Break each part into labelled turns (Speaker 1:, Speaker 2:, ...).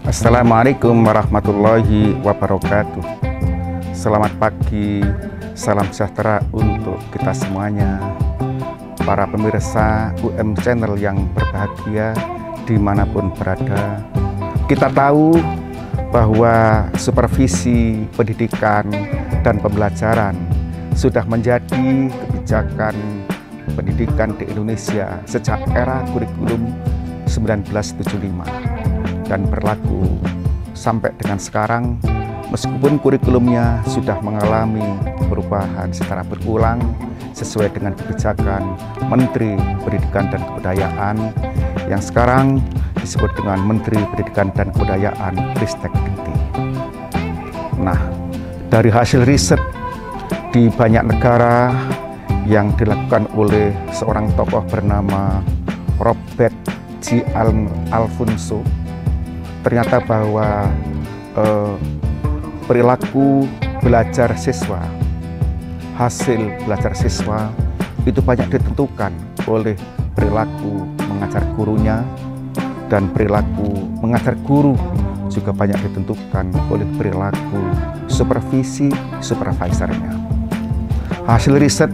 Speaker 1: Assalamualaikum warahmatullahi wabarakatuh. Selamat pagi, salam sejahtera untuk kita semuanya, para pemirsa UM Channel yang berbahagia dimanapun berada. Kita tahu bahwa supervisi pendidikan dan pembelajaran sudah menjadi kebijakan pendidikan di Indonesia sejak era kurikulum 1975 dan berlaku sampai dengan sekarang, meskipun kurikulumnya sudah mengalami perubahan secara berulang sesuai dengan kebijakan Menteri Pendidikan dan Kebudayaan yang sekarang disebut dengan Menteri Pendidikan dan Kebudayaan Ristek Dikti. Nah, dari hasil riset di banyak negara yang dilakukan oleh seorang tokoh bernama Robert G. Alfonso, ternyata bahwa perilaku belajar siswa, hasil belajar siswa itu banyak ditentukan oleh perilaku mengajar gurunya, dan perilaku mengajar guru juga banyak ditentukan oleh perilaku supervisornya. Hasil riset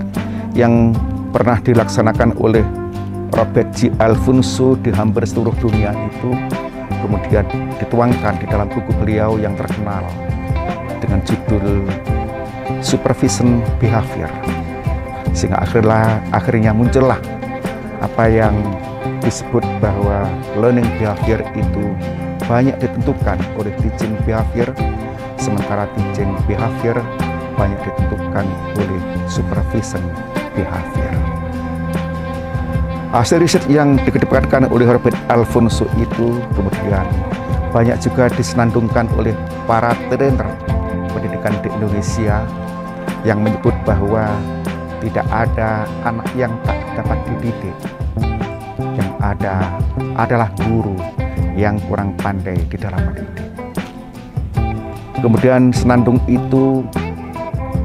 Speaker 1: yang pernah dilaksanakan oleh Robert G. Alfonso di hampir seluruh dunia itu kemudian dituangkan di dalam buku beliau yang terkenal dengan judul Supervision Behavior, sehingga akhirnya muncullah apa yang disebut bahwa learning behavior itu banyak ditentukan oleh teaching behavior, sementara teaching behavior banyak ditentukan oleh supervision behavior. Hasil riset yang dikedepankan oleh Robert Alfonso itu kemudian banyak juga disenandungkan oleh para trainer pendidikan di Indonesia yang menyebut bahwa tidak ada anak yang tak dapat dididik. Yang ada adalah guru yang kurang pandai di dalam mendidik. Kemudian senandung itu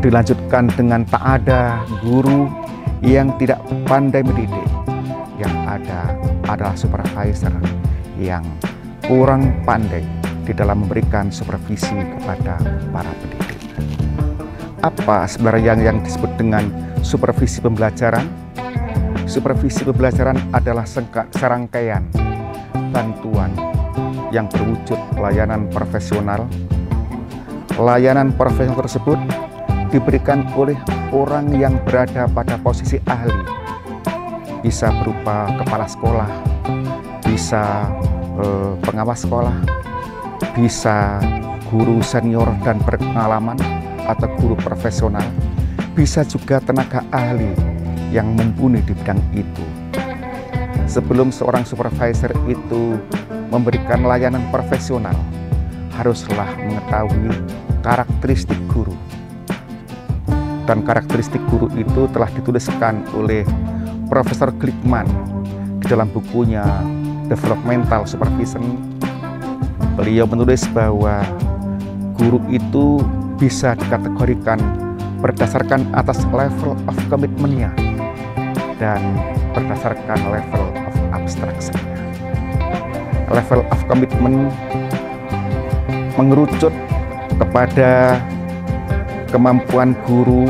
Speaker 1: dilanjutkan dengan tak ada guru yang tidak pandai mendidik. Yang ada adalah supervisor yang kurang pandai di dalam memberikan supervisi kepada para pendidik. Apa sebenarnya yang disebut dengan supervisi pembelajaran? Supervisi pembelajaran adalah serangkaian bantuan yang berwujud layanan profesional. Layanan profesional tersebut diberikan oleh orang yang berada pada posisi ahli. Bisa berupa kepala sekolah, bisa pengawas sekolah, bisa guru senior dan berpengalaman atau guru profesional, bisa juga tenaga ahli yang mumpuni di bidang itu. Sebelum seorang supervisor itu memberikan layanan profesional, haruslah mengetahui karakteristik guru. Dan karakteristik guru itu telah dituliskan oleh Profesor Glickman di dalam bukunya Developmental Supervision. Beliau menulis bahwa guru itu bisa dikategorikan berdasarkan atas level of commitment-nya dan berdasarkan level of abstraction-nya. Level of commitment mengerucut kepada kemampuan guru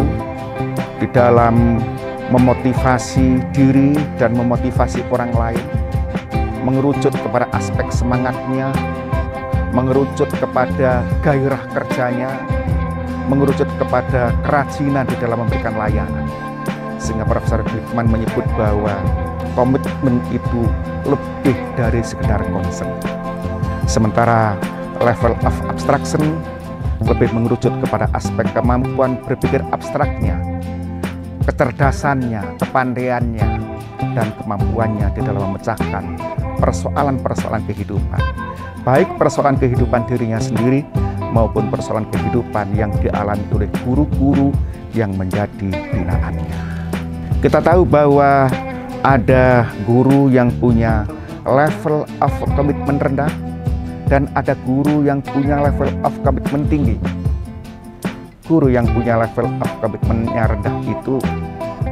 Speaker 1: di dalam memotivasi diri dan memotivasi orang lain, mengerucut kepada aspek semangatnya, mengerucut kepada gairah kerjanya, mengerucut kepada kerajinan di dalam memberikan layanan. Sehingga Profesor Glickman menyebut bahwa komitmen itu lebih dari sekedar concern. Sementara level of abstraction lebih mengerucut kepada aspek kemampuan berpikir abstraknya, kecerdasannya, kepandaiannya, dan kemampuannya di dalam memecahkan persoalan-persoalan kehidupan. Baik persoalan kehidupan dirinya sendiri maupun persoalan kehidupan yang dialami oleh guru-guru yang menjadi binaannya. Kita tahu bahwa ada guru yang punya level of commitment rendah dan ada guru yang punya level of commitment tinggi. Guru yang punya level of commitment-nya rendah itu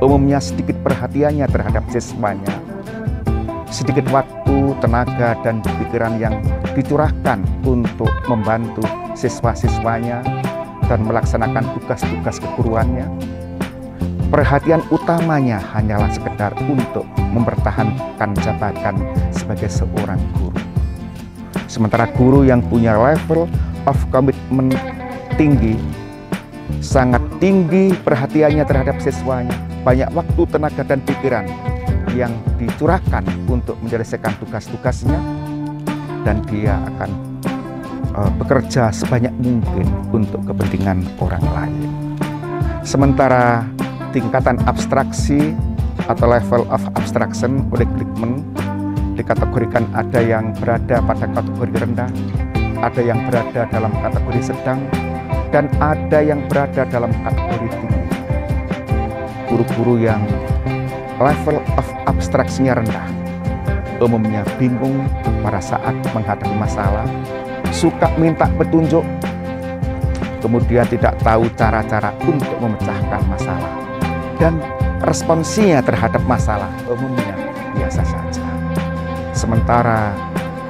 Speaker 1: umumnya sedikit perhatiannya terhadap siswanya, sedikit waktu, tenaga, dan pikiran yang dicurahkan untuk membantu siswa-siswanya dan melaksanakan tugas-tugas keguruannya, perhatian utamanya hanyalah sekedar untuk mempertahankan jabatan sebagai seorang guru. Sementara guru yang punya level of commitment tinggi, sangat tinggi perhatiannya terhadap siswanya, banyak waktu, tenaga, dan pikiran yang dicurahkan untuk menyelesaikan tugas-tugasnya, dan dia akan bekerja sebanyak mungkin untuk kepentingan orang lain. Sementara tingkatan abstraksi atau level of abstraction oleh Glickman dikategorikan ada yang berada pada kategori rendah, ada yang berada dalam kategori sedang, dan ada yang berada dalam kategori tinggi. Guru-guru yang level of abstraksinya rendah umumnya bingung pada saat menghadapi masalah, suka minta petunjuk, kemudian tidak tahu cara-cara untuk memecahkan masalah, dan responsnya terhadap masalah umumnya biasa saja. Sementara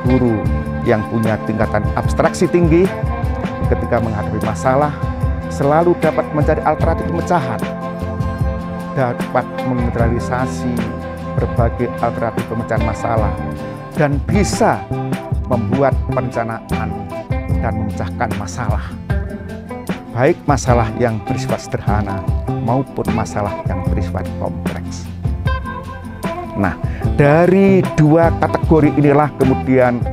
Speaker 1: guru yang punya tingkatan abstraksi tinggi ketika menghadapi masalah selalu dapat mencari alternatif pemecahan, dapat mengeneralisasi berbagai alternatif pemecahan masalah, dan bisa membuat perencanaan dan memecahkan masalah, baik masalah yang bersifat sederhana maupun masalah yang bersifat kompleks. Nah, dari dua kategori inilah kemudian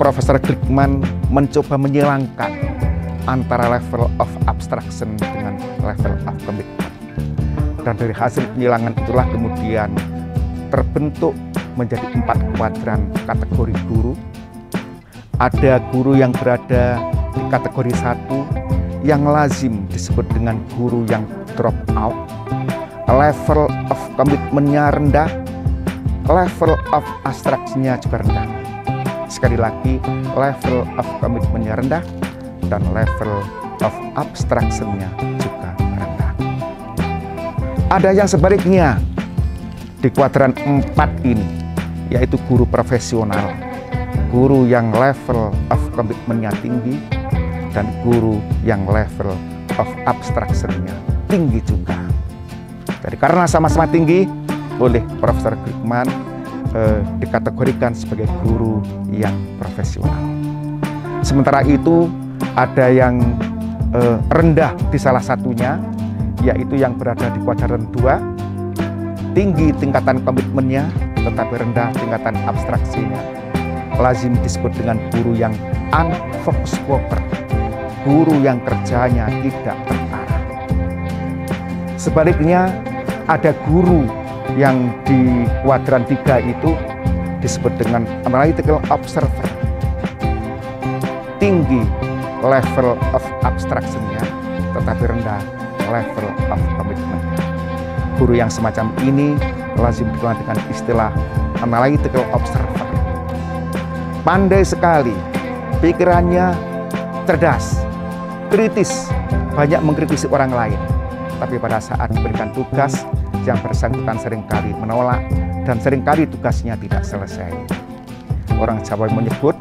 Speaker 1: Profesor Glickman mencoba menyilangkan antara level of abstraction dengan level of commitment. Dan dari hasil penyilangan itulah kemudian terbentuk menjadi 4 kuadran kategori guru. Ada guru yang berada di kategori 1 yang lazim disebut dengan guru yang drop out, level of commitment-nya rendah, level of abstraksinya juga rendah. Sekali lagi, level of commitment-nya rendah dan level of abstraction-nya juga rendah. Ada yang sebaliknya di kuadran 4 ini, yaitu guru profesional, guru yang level of commitment-nya tinggi, dan guru yang level of abstraction-nya tinggi juga. Jadi karena sama-sama tinggi, oleh Profesor Glickman dikategorikan sebagai guru yang profesional. Sementara itu ada yang rendah di salah satunya, yaitu yang berada di kuadran 2, tinggi tingkatan komitmennya tetapi rendah tingkatan abstraksinya, lazim disebut dengan guru yang unfocused worker, guru yang kerjanya tidak terarah. Sebaliknya, ada guru yang di kuadran 3 itu disebut dengan analytical observer, tinggi level of abstraction-nya tetapi rendah level of commitment-nya. Guru yang semacam ini lazim dikenal dengan istilah analytical observer. Pandai sekali, pikirannya cerdas, kritis, banyak mengkritisi orang lain. Tapi pada saat memberikan tugas, yang bersangkutan seringkali menolak dan seringkali tugasnya tidak selesai. Orang Jawa menyebut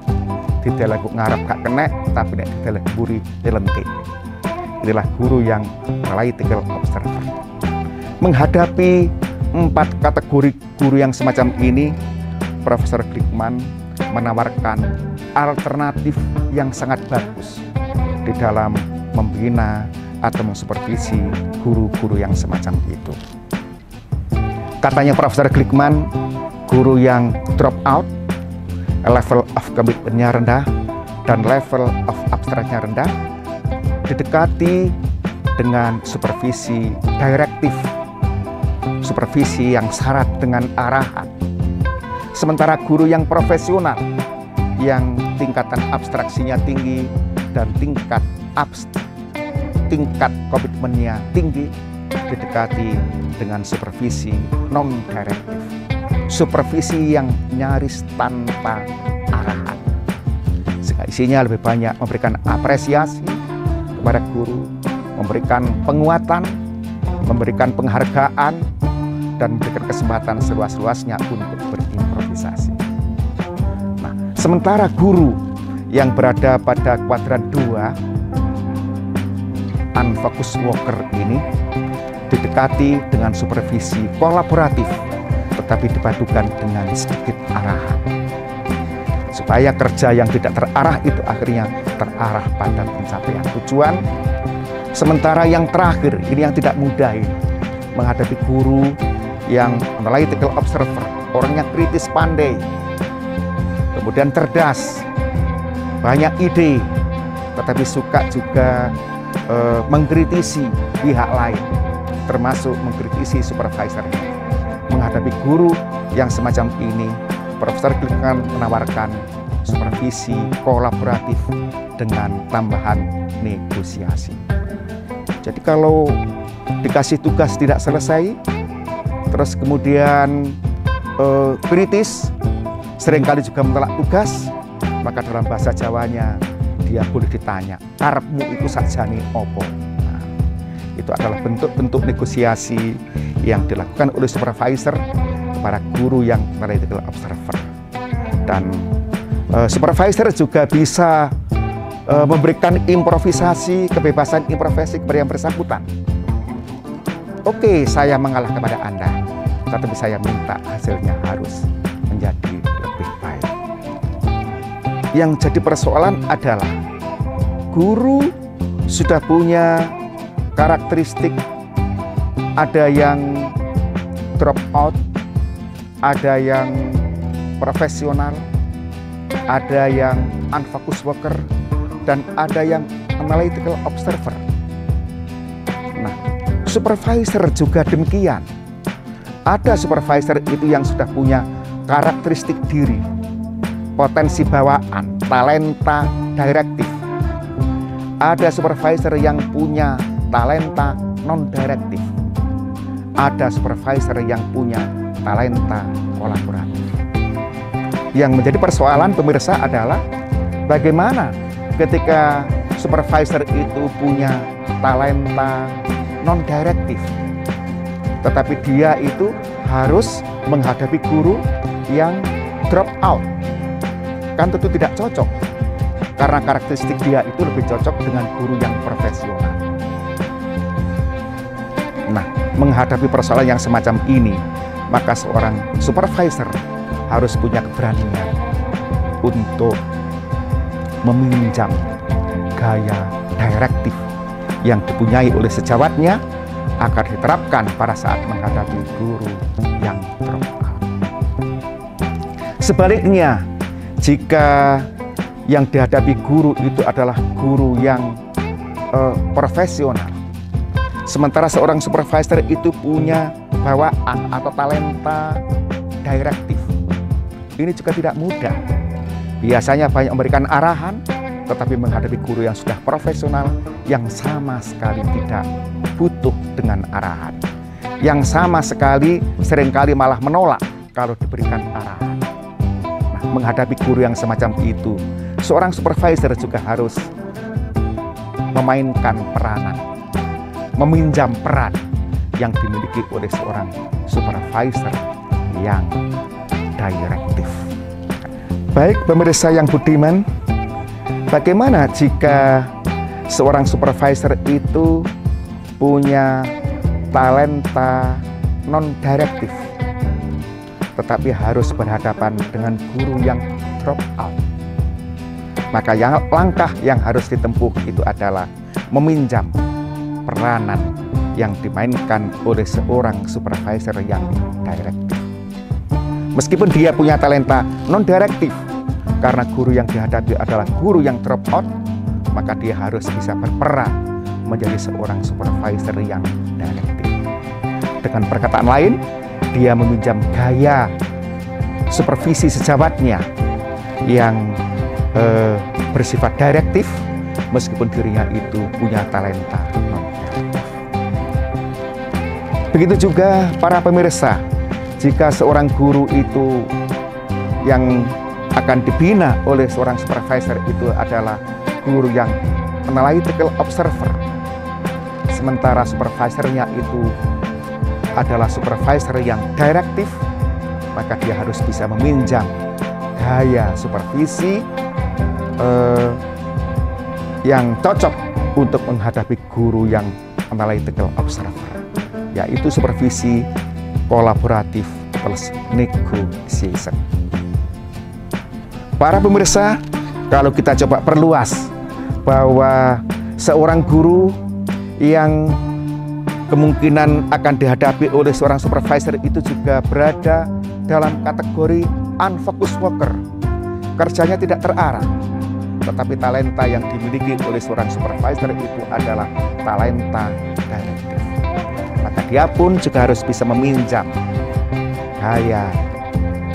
Speaker 1: tidak lagu ngarep gak kenek, tapi nek tidak lagu buri dilentik. Inilah guru yang analytical observer. Menghadapi 4 kategori guru yang semacam ini, Profesor Glickman menawarkan alternatif yang sangat bagus di dalam membina atau mensupervisi guru-guru yang semacam itu. Katanya Profesor Glickman, guru yang drop out, level of commitment-nya rendah, dan level of abstraknya rendah, didekati dengan supervisi direktif, supervisi yang syarat dengan arahan. Sementara guru yang profesional, yang tingkatan abstraksinya tinggi dan tingkat komitmennya tinggi, didekati dengan supervisi non-direktif, supervisi yang nyaris tanpa arahan. Sehingga isinya lebih banyak memberikan apresiasi kepada guru, memberikan penguatan, memberikan penghargaan, dan memberikan kesempatan seluas-luasnya untuk berimprovisasi. Sementara guru yang berada pada kuadran 2, unfocus worker ini didekati dengan supervisi kolaboratif, tetapi dipadukan dengan sedikit arahan. Supaya kerja yang tidak terarah itu akhirnya terarah pada pencapaian tujuan. Sementara yang terakhir, ini yang tidak mudah ini, menghadapi guru yang analytical observer, orangnya kritis pandai, kemudian cerdas, banyak ide, tetapi suka juga mengkritisi pihak lain, termasuk mengkritisi supervisor. Menghadapi guru yang semacam ini, Profesor Glickman menawarkan supervisi kolaboratif dengan tambahan negosiasi. Jadi kalau dikasih tugas tidak selesai, terus kemudian kritis, seringkali juga menolak tugas, maka dalam bahasa Jawanya dia boleh ditanya, karepmu itu sakjane opo? Nah, itu adalah bentuk-bentuk negosiasi yang dilakukan oleh supervisor kepada guru yang analytical observer. Dan supervisor juga bisa memberikan improvisasi, kebebasan improvisasi kepada yang bersangkutan. Oke, saya mengalah kepada Anda, tetapi saya minta hasilnya harus menjadi lebih baik. Yang jadi persoalan adalah guru sudah punya karakteristik, ada yang drop out, ada yang profesional, ada yang unfocus worker, dan ada yang analytical observer. Nah, supervisor juga demikian. Ada supervisor itu yang sudah punya karakteristik diri, potensi bawaan, talenta direktif. Ada supervisor yang punya talenta non-direktif. Ada supervisor yang punya talenta kolaboratif. Yang menjadi persoalan pemirsa adalah bagaimana ketika supervisor itu punya talenta non-direktif, tetapi dia itu harus menghadapi guru yang drop out. Kan tentu tidak cocok, karena karakteristik dia itu lebih cocok dengan guru yang profesional. Nah, menghadapi persoalan yang semacam ini, maka seorang supervisor harus punya keberanian untuk meminjam gaya direktif yang dipunyai oleh sejawatnya akan diterapkan pada saat menghadapi guru yang drop out. Sebaliknya, jika yang dihadapi guru itu adalah guru yang profesional, sementara seorang supervisor itu punya bawaan atau talenta direktif, ini juga tidak mudah. Biasanya banyak memberikan arahan, tetapi menghadapi guru yang sudah profesional, yang sama sekali tidak butuh dengan arahan, yang sama sekali seringkali malah menolak kalau diberikan arahan. Nah, menghadapi guru yang semacam itu, seorang supervisor juga harus memainkan peranan, meminjam peran yang dimiliki oleh seorang supervisor yang direktif. Baik pemirsa yang budiman, bagaimana jika seorang supervisor itu punya talenta non-direktif, tetapi harus berhadapan dengan guru yang drop out? Maka langkah yang harus ditempuh itu adalah meminjam peranan yang dimainkan oleh seorang supervisor yang direktif. Meskipun dia punya talenta non-direktif, karena guru yang dihadapi adalah guru yang drop out, maka dia harus bisa berperan menjadi seorang supervisor yang direktif. Dengan perkataan lain, dia meminjam gaya supervisi sejawatnya yang bersifat direktif, meskipun dirinya itu punya talenta non-direktif. Begitu juga para pemirsa, jika seorang guru itu yang akan dibina oleh seorang supervisor itu adalah guru yang analytical observer, sementara supervisornya itu adalah supervisor yang direktif, maka dia harus bisa meminjam gaya supervisi yang cocok untuk menghadapi guru yang analytical observer, yaitu supervisi kolaboratif plus negotiation. Para pemirsa, kalau kita coba perluas bahwa seorang guru yang kemungkinan akan dihadapi oleh seorang supervisor itu juga berada dalam kategori unfocused worker. Kerjanya tidak terarah, tetapi talenta yang dimiliki oleh seorang supervisor itu adalah talenta direktif. Maka dia pun juga harus bisa meminjam gaya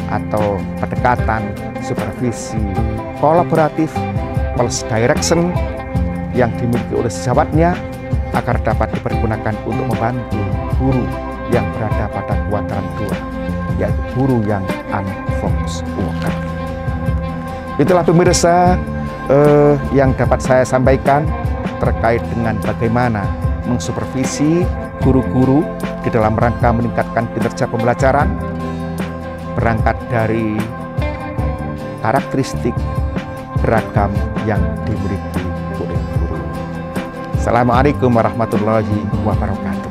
Speaker 1: atau pendekatan supervisi kolaboratif plus direction yang dimiliki oleh sejawatnya agar dapat dipergunakan untuk membantu guru yang berada pada kuadran 2, yaitu guru yang unfocused worker. Itulah pemirsa yang dapat saya sampaikan terkait dengan bagaimana mensupervisi guru-guru di dalam rangka meningkatkan kinerja pembelajaran, berangkat dari karakteristik beragam yang dimiliki oleh guru. Assalamualaikum warahmatullahi wabarakatuh.